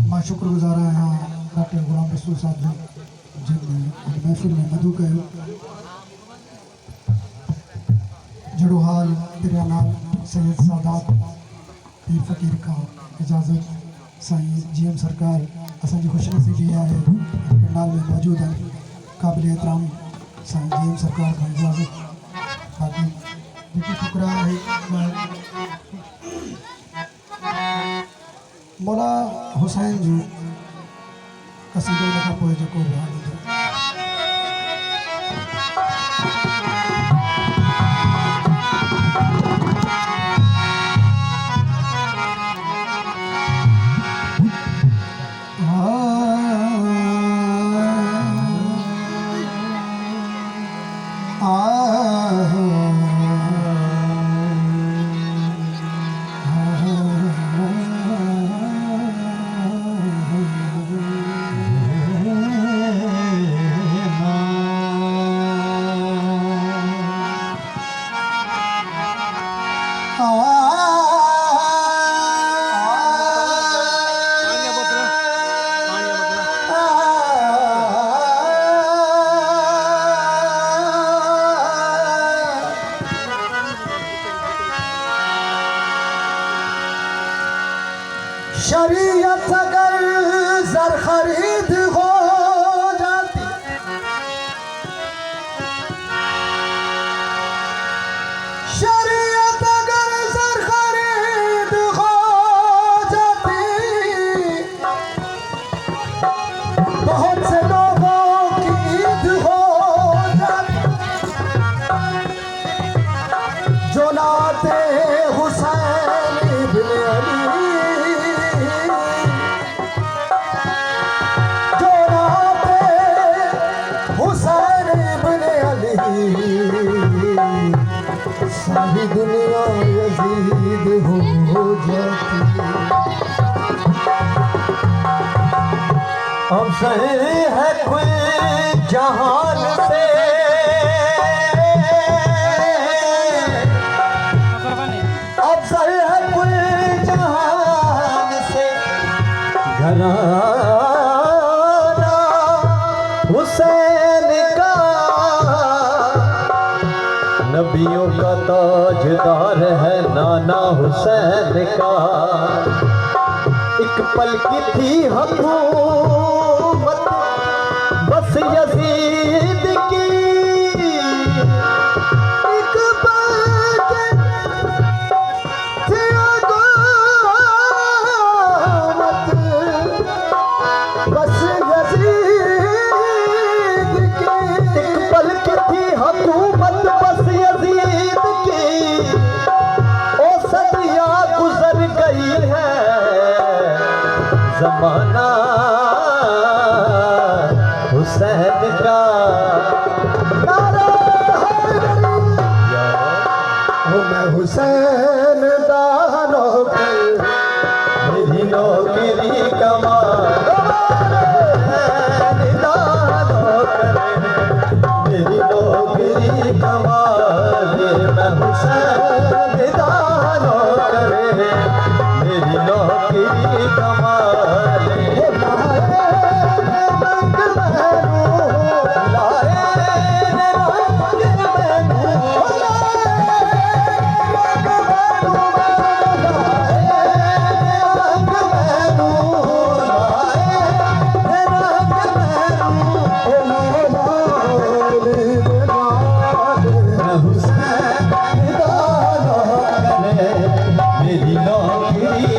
मैं शुक्रगुजार हाँ डॉक्टर गुलाम रसूल साहब जी जिन महफिल में मधु कयो जड़ो हाल दरिया नाल सैयद सादात पीर फकीर का इजाज़त साईं जीएम सरकार असांजी खुशनसीबी है पंडाल में मौजूद है काबिल एहतराम साईं जीएम सरकार का इजाज़त बाकी जेकी शुक्रा है मौला हुसैन जो कसीदो लगा पोए जेको शरीयत अगर जर खरीद हो जाती शरीयत अगर जर खरीद हो जाती बहुत से लोगों की ईद हो जाती जो नाते हुसैन इब्न अली सारी दुनिया यजीद हो जाती अब सही है कुल जहान से अब सही है कुल जहान से घराना हुसैन का नबियों का ताजदार है नाना हुसैन का एक पल की थी हुकूमत बस यजीद की एक पल की थी हुकूमत बस यजीद की एक पल की थी हुकूमत बस यजीद की ओ सदियां गुजर गई है ज़माना हुसैन का नारा हैदरी मैं हुसैन दा नौकर मेरी नौकरी कमाल हुसैन दा नौकर मेरी नौकरी कमाल मैं हुसैन दा नौकर मेरी नौकरी कमाल मेरी नौकरी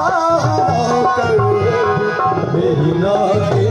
नौकर मेरी नौकरी